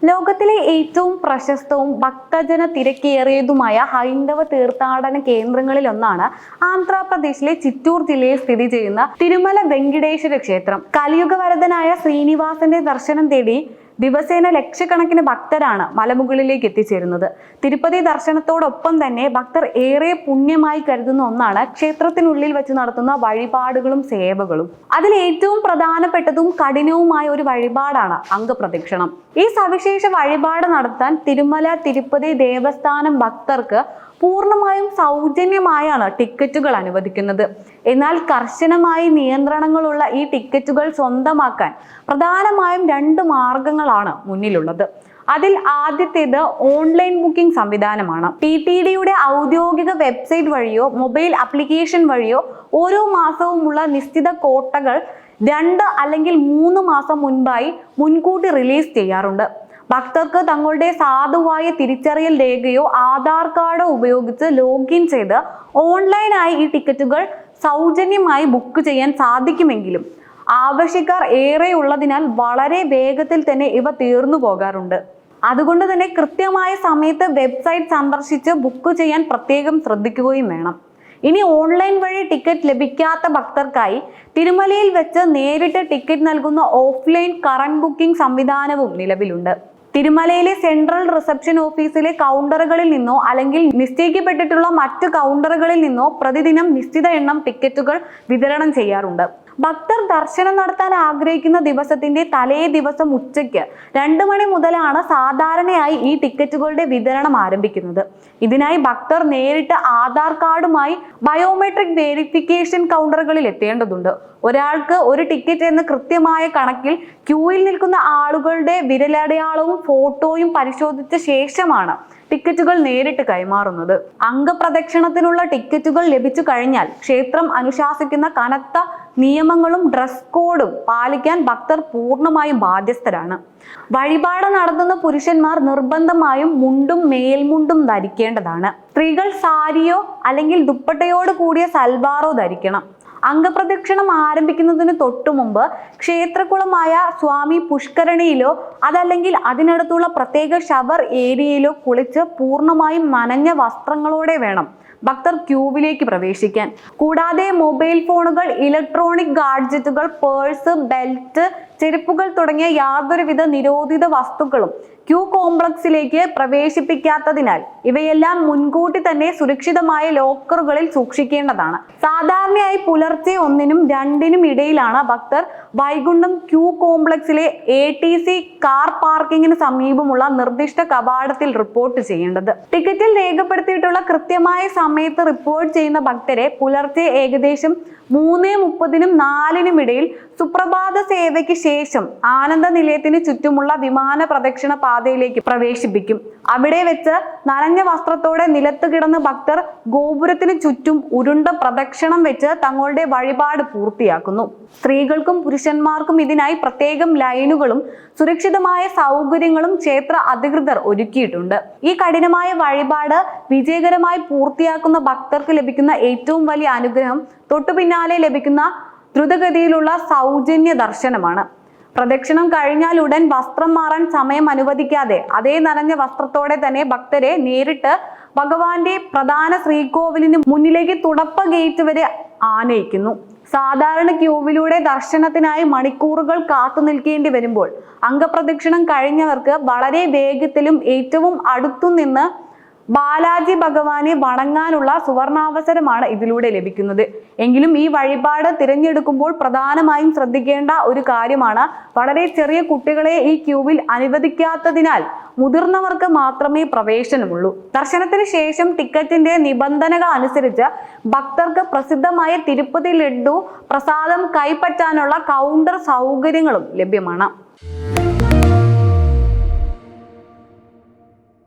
ലോകത്തിലെ ഏറ്റവും പ്രശസ്തവും ഭക്തജന തിരക്കേറിയതുമായ ഹൈന്ദവ തീർത്ഥാടന കേന്ദ്രങ്ങളിൽ ഒന്നാണ് ആന്ധ്രാപ്രദേശിലെ ചിറ്റൂർ ജില്ലയിൽ സ്ഥിതി ചെയ്യുന്ന തിരുമല വെങ്കിടേശ്വര ക്ഷേത്രം. കലിയുഗവരദനായ ശ്രീനിവാസന്റെ ദർശനം തേടി ദിവസേന ലക്ഷക്കണക്കിന് ഭക്തരാണ് മലമുകളിലേക്ക് എത്തിച്ചേരുന്നത്. തിരുപ്പതി ദർശനത്തോടൊപ്പം തന്നെ ഭക്തർ ഏറെ പുണ്യമായി കരുതുന്ന ഒന്നാണ് ക്ഷേത്രത്തിനുള്ളിൽ വെച്ച് നടത്തുന്ന വഴിപാടുകളും സേവകളും. അതിൽ ഏറ്റവും പ്രധാനപ്പെട്ടതും കഠിനവുമായ ഒരു വഴിപാടാണ് അംഗപ്രദക്ഷിണം. ഈ സവിശേഷ വഴിപാട് നടത്താൻ തിരുമല തിരുപ്പതി ദേവസ്ഥാനം ഭക്തർക്ക് പൂർണ്ണമായും സൗജന്യമായാണ് ടിക്കറ്റുകൾ അനുവദിക്കുന്നത്. എന്നാൽ കർശനമായി നിയന്ത്രണങ്ങളുള്ള ഈ ടിക്കറ്റുകൾ സ്വന്തമാക്കാൻ പ്രധാനമായും 2 മാർഗങ്ങളാണ് മുന്നിലുള്ളത്. അതിൽ ആദ്യത്തേത് ഓൺലൈൻ ബുക്കിംഗ് സംവിധാനമാണ്. TTDയുടെ ഔദ്യോഗിക വെബ്സൈറ്റ് വഴിയോ മൊബൈൽ ആപ്ലിക്കേഷൻ വഴിയോ ഓരോ മാസവുമുള്ള നിശ്ചിത കോട്ടകൾ 2 അല്ലെങ്കിൽ 3 മാസം മുൻപായി മുൻകൂട്ടി റിലീസ് ചെയ്യാറുണ്ട്. ഭക്തർക്ക് തങ്ങളുടെ സാധുവായ തിരിച്ചറിയൽ രേഖയോ ആധാർ കാർഡോ ഉപയോഗിച്ച് ലോഗിൻ ചെയ്ത് ഓൺലൈനായി ഈ ടിക്കറ്റുകൾ സൗജന്യമായി ബുക്ക് ചെയ്യാൻ സാധിക്കുമെങ്കിലും ആവശ്യക്കാർ ഏറെ ഉള്ളതിനാൽ വളരെ വേഗത്തിൽ തന്നെ ഇവ തീർന്നു പോകാറുണ്ട്. അതുകൊണ്ട് തന്നെ കൃത്യമായ സമയത്ത് വെബ്സൈറ്റ് സന്ദർശിച്ച് ബുക്ക് ചെയ്യാൻ പ്രത്യേകം ശ്രദ്ധിക്കുകയും വേണം. ഇനി ഓൺലൈൻ വഴി ടിക്കറ്റ് ലഭിക്കാത്ത ഭക്തർക്കായി തിരുമലയിൽ വെച്ച് നേരിട്ട് ടിക്കറ്റ് നൽകുന്ന ഓഫ്ലൈൻ കറന്റ് ബുക്കിംഗ് സംവിധാനവും നിലവിലുണ്ട്. തിരുമലയിലെ സെൻട്രൽ റിസപ്ഷൻ ഓഫീസിലെ കൗണ്ടറുകളിൽ നിന്നോ അല്ലെങ്കിൽ നിശ്ചയിക്കപ്പെട്ടിട്ടുള്ള മറ്റു കൗണ്ടറുകളിൽ നിന്നോ പ്രതിദിനം നിശ്ചിത എണ്ണം ടിക്കറ്റുകൾ വിതരണം ചെയ്യാറുണ്ട്. ഭക്തർ ദർശനം നടത്താൻ ആഗ്രഹിക്കുന്ന ദിവസത്തിന്റെ തലേ ദിവസം ഉച്ചയ്ക്ക് 2 മണി മുതലാണ് സാധാരണയായി ഈ ടിക്കറ്റുകളുടെ വിതരണം ആരംഭിക്കുന്നത്. ഇതിനായി ഭക്തർ നേരിട്ട് ആധാർ കാർഡുമായി ബയോമെട്രിക് വെരിഫിക്കേഷൻ കൗണ്ടറുകളിൽ എത്തേണ്ടതുണ്ട്. ഒരാൾക്ക് ഒരു ടിക്കറ്റ് എന്ന കൃത്യമായ കണക്കിൽ ക്യൂവിൽ നിൽക്കുന്ന ആളുകളുടെ വിരലടയാളവും ഫോട്ടോയും പരിശോധിച്ച ശേഷമാണ് ടിക്കറ്റുകൾ നേരിട്ട് കൈമാറുന്നത്. അംഗപ്രദക്ഷിണത്തിനുള്ള ടിക്കറ്റുകൾ ലഭിച്ചു കഴിഞ്ഞാൽ ക്ഷേത്രം അനുശാസിക്കുന്ന കനത്ത നിയമങ്ങളും ഡ്രസ് കോഡും പാലിക്കാൻ ഭക്തർ പൂർണ്ണമായും ബാധ്യസ്ഥരാണ്. വഴിപാട് നടത്തുന്ന പുരുഷന്മാർ നിർബന്ധമായും മുണ്ടും മേൽമുണ്ടും ധരിക്കേണ്ടതാണ്. സ്ത്രീകൾ സാരിയോ അല്ലെങ്കിൽ ദുപ്പട്ടയോട് കൂടിയ സൽവാറോ ധരിക്കണം. അംഗപ്രദക്ഷിണം ആരംഭിക്കുന്നതിന് തൊട്ടു മുമ്പ് ക്ഷേത്രകുളമായ സ്വാമി പുഷ്കരണിയിലോ അതല്ലെങ്കിൽ അതിനടുത്തുള്ള പ്രത്യേക ഷവർ ഏരിയയിലോ കുളിച്ച് പൂർണ്ണമായും നനഞ്ഞ വസ്ത്രങ്ങളോടെ വേണം ഭക്തർ ക്യൂവിലേക്ക് പ്രവേശിക്കാൻ. കൂടാതെ മൊബൈൽ ഫോണുകൾ, ഇലക്ട്രോണിക് ഗാഡ്ജറ്റുകൾ, പേഴ്സ്, ബെൽറ്റ്, ചെരുപ്പുകൾ തുടങ്ങിയ യാതൊരുവിധ നിരോധിത വസ്തുക്കളും ക്യൂ കോംപ്ലക്സിലേക്ക് പ്രവേശിപ്പിക്കാത്തതിനാൽ ഇവയെല്ലാം മുൻകൂട്ടി തന്നെ സുരക്ഷിതമായ ലോക്കറുകളിൽ സൂക്ഷിക്കേണ്ടതാണ്. സാധാരണയായി പുലർച്ചെ 1-നും 2-നും ഇടയിലാണ് ഭക്തർ വൈകുണ്ഠം ക്യൂ കോംപ്ലക്സിലെ ATC കാർ പാർക്കിങ്ങിന് സമീപമുള്ള നിർദ്ദിഷ്ട കവാടത്തിൽ റിപ്പോർട്ട് ചെയ്യേണ്ടത്. ടിക്കറ്റിൽ രേഖപ്പെടുത്തിയിട്ടുള്ള കൃത്യമായ സമയത്ത് റിപ്പോർട്ട് ചെയ്യുന്ന ഭക്തരെ പുലർച്ചെ ഏകദേശം 3:30-നും 4-നും ഇടയിൽ സുപ്രഭാത സേവയ്ക്ക് ശേഷം ആനന്ദ നിലയത്തിന് ചുറ്റുമുള്ള വിമാന പ്രദക്ഷിണ പാതയിലേക്ക് പ്രവേശിപ്പിക്കും. അവിടെ വെച്ച് നനഞ്ഞ വസ്ത്രത്തോടെ നിലത്ത് കിടന്ന് ഭക്തർ ഗോപുരത്തിന് ചുറ്റും ഉരുണ്ട പ്രദക്ഷിണം വെച്ച് തങ്ങളുടെ വഴിപാട് പൂർത്തിയാക്കുന്നു. സ്ത്രീകൾക്കും പുരുഷന്മാർക്കും ഇതിനായി പ്രത്യേകം ലൈനുകളും സുരക്ഷിതമായ സൗകര്യങ്ങളും ക്ഷേത്ര അധികൃതർ ഒരുക്കിയിട്ടുണ്ട്. ഈ കഠിനമായ വഴിപാട് വിജയകരമായി പൂർത്തിയാക്കുന്ന ഭക്തർക്ക് ലഭിക്കുന്ന ഏറ്റവും വലിയ അനുഗ്രഹം തൊട്ടു പിന്നാലെ ലഭിക്കുന്ന ദ്രുതഗതിയിലുള്ള സൗജന്യ ദർശനമാണ്. പ്രദക്ഷിണം കഴിഞ്ഞാൽ ഉടൻ വസ്ത്രം മാറാൻ സമയം അനുവദിക്കാതെ അതേ നനഞ്ഞ വസ്ത്രത്തോടെ തന്നെ ഭക്തരെ നേരിട്ട് ഭഗവാന്റെ പ്രധാന ശ്രീകോവിലിന് മുന്നിലേക്ക് തുടപ്പ ഗേറ്റ് വരെ ആനയിക്കുന്നു. സാധാരണ ക്യൂവിലൂടെ ദർശനത്തിനായി മണിക്കൂറുകൾ കാത്തു നിൽക്കേണ്ടി വരുമ്പോൾ അംഗപ്രദക്ഷിണം കഴിഞ്ഞവർക്ക് വളരെ വേഗത്തിലും ഏറ്റവും അടുത്തുനിന്ന് ബാലാജി ഭഗവാനെ വണങ്ങാനുള്ള സുവർണാവസരമാണ് ഇതിലൂടെ ലഭിക്കുന്നത്. എങ്കിലും ഈ വഴിപാട് തിരഞ്ഞെടുക്കുമ്പോൾ പ്രധാനമായും ശ്രദ്ധിക്കേണ്ട ഒരു കാര്യമാണ് വളരെ ചെറിയ കുട്ടികളെ ഈ ക്യൂവിൽ അനുവദിക്കാത്തതിനാൽ മുതിർന്നവർക്ക് മാത്രമേ പ്രവേശനമുള്ളൂ. ദർശനത്തിന് ശേഷം ടിക്കറ്റിന്റെ നിബന്ധനകൾ അനുസരിച്ച് ഭക്തർക്ക് പ്രസിദ്ധമായ തിരുപ്പതി ലഡ്ഡു പ്രസാദം കൈപ്പറ്റാനുള്ള കൗണ്ടർ സൗകര്യങ്ങളും ലഭ്യമാണ്.